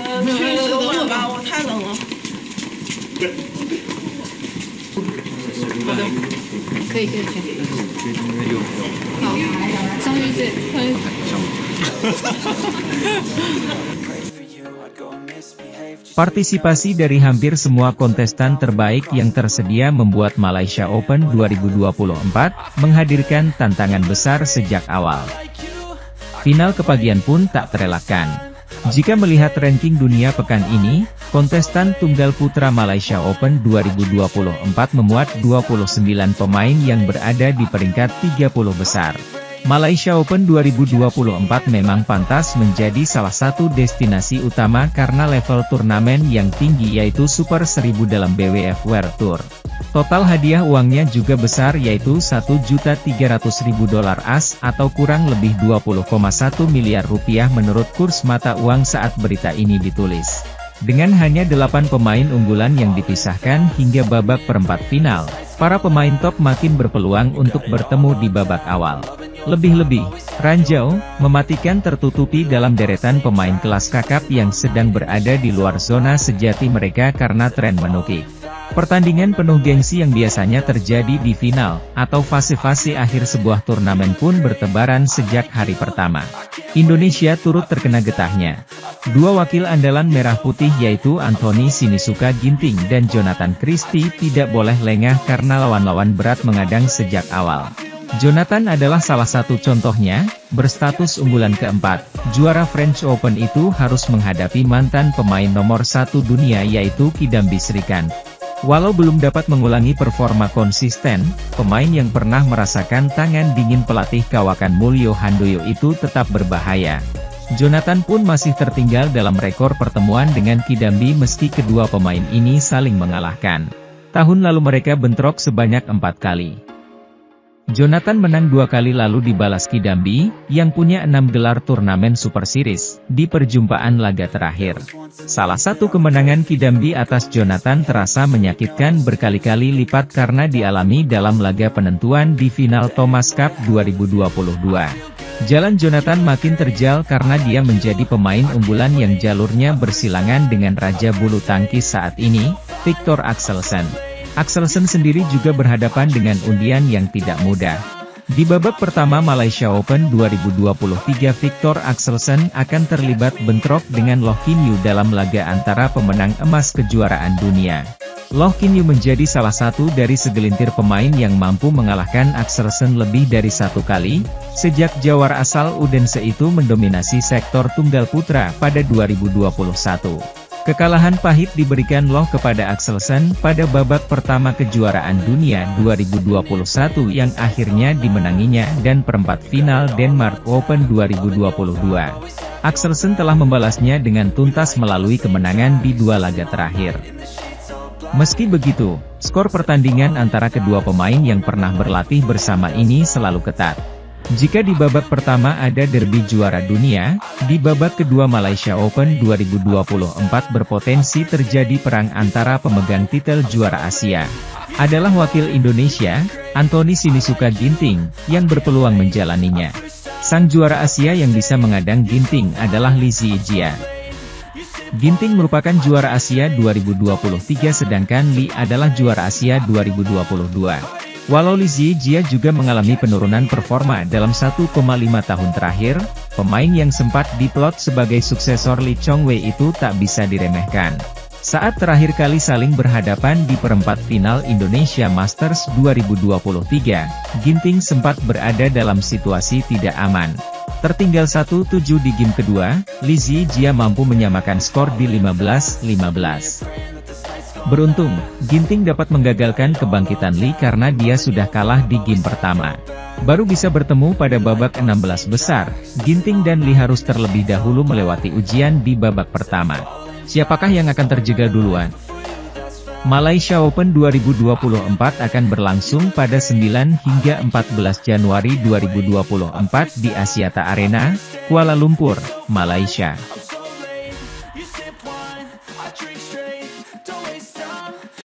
去取暖吧，我太冷了。好的，可以。好，张玉姐，欢迎。Partisipasi dari hampir semua kontestan terbaik yang tersedia membuat Malaysia Open 2024 menghadirkan tantangan besar sejak awal. Final kepagian pun tak terelakkan. Jika melihat ranking dunia pekan ini, kontestan tunggal putra Malaysia Open 2024 memuat 29 pemain yang berada di peringkat 30 besar. Malaysia Open 2024 memang pantas menjadi salah satu destinasi utama karena level turnamen yang tinggi yaitu Super 1000 dalam BWF World Tour. Total hadiah uangnya juga besar yaitu $1.300.000 AS atau kurang lebih 20,1 miliar rupiah menurut kurs mata uang saat berita ini ditulis. Dengan hanya 8 pemain unggulan yang dipisahkan hingga babak perempat final, para pemain top makin berpeluang untuk bertemu di babak awal. Lebih-lebih, ranjau, mematikan tertutupi dalam deretan pemain kelas kakap yang sedang berada di luar zona sejati mereka karena tren menukik. Pertandingan penuh gengsi yang biasanya terjadi di final, atau fase-fase akhir sebuah turnamen pun bertebaran sejak hari pertama. Indonesia turut terkena getahnya. Dua wakil andalan merah putih yaitu Anthony Sinisuka Ginting dan Jonathan Christie tidak boleh lengah karena lawan-lawan berat mengadang sejak awal. Jonathan adalah salah satu contohnya, berstatus unggulan keempat, juara French Open itu harus menghadapi mantan pemain nomor 1 dunia yaitu Kidambi Srikanth. Walau belum dapat mengulangi performa konsisten, pemain yang pernah merasakan tangan dingin pelatih kawakan Mulyo Handoyo itu tetap berbahaya. Jonathan pun masih tertinggal dalam rekor pertemuan dengan Kidambi meski kedua pemain ini saling mengalahkan. Tahun lalu mereka bentrok sebanyak 4 kali. Jonathan menang 2 kali lalu dibalas Kidambi, yang punya 6 gelar turnamen Super Series, di perjumpaan laga terakhir. Salah satu kemenangan Kidambi atas Jonathan terasa menyakitkan berkali-kali lipat karena dialami dalam laga penentuan di final Thomas Cup 2022. Jalan Jonathan makin terjal karena dia menjadi pemain unggulan yang jalurnya bersilangan dengan raja bulu tangkis saat ini, Viktor Axelsen. Axelsen sendiri juga berhadapan dengan undian yang tidak mudah. Di babak pertama Malaysia Open 2023 Viktor Axelsen akan terlibat bentrok dengan Loh Kin Yew dalam laga antara pemenang emas kejuaraan dunia. Loh Kin Yew menjadi salah satu dari segelintir pemain yang mampu mengalahkan Axelsen lebih dari 1 kali, sejak jawar asal Odense itu mendominasi sektor tunggal putra pada 2021. Kekalahan pahit diberikan Loh kepada Axelsen pada babak pertama kejuaraan dunia 2021 yang akhirnya dimenanginya dan perempat final Denmark Open 2022. Axelsen telah membalasnya dengan tuntas melalui kemenangan di 2 laga terakhir. Meski begitu, skor pertandingan antara kedua pemain yang pernah berlatih bersama ini selalu ketat. Jika di babak pertama ada derby juara dunia, di babak kedua Malaysia Open 2024 berpotensi terjadi perang antara pemegang titel juara Asia. Adalah wakil Indonesia, Anthony Sinisuka Ginting, yang berpeluang menjalaninya. Sang juara Asia yang bisa mengadang Ginting adalah Lee Zijia. Ginting merupakan juara Asia 2023 sedangkan Lee adalah juara Asia 2022. Walau Lee Zijia juga mengalami penurunan performa dalam 1,5 tahun terakhir, pemain yang sempat diplot sebagai suksesor Lee Chong Wei itu tak bisa diremehkan. Saat terakhir kali saling berhadapan di perempat final Indonesia Masters 2023, Ginting sempat berada dalam situasi tidak aman. Tertinggal 1-7 di game kedua, Lee Zijia mampu menyamakan skor di 15-15. Beruntung, Ginting dapat menggagalkan kebangkitan Lee karena dia sudah kalah di game pertama. Baru bisa bertemu pada babak 16 besar, Ginting dan Lee harus terlebih dahulu melewati ujian di babak pertama. Siapakah yang akan terjegal duluan? Malaysia Open 2024 akan berlangsung pada 9 hingga 14 Januari 2024 di Axiata Arena, Kuala Lumpur, Malaysia.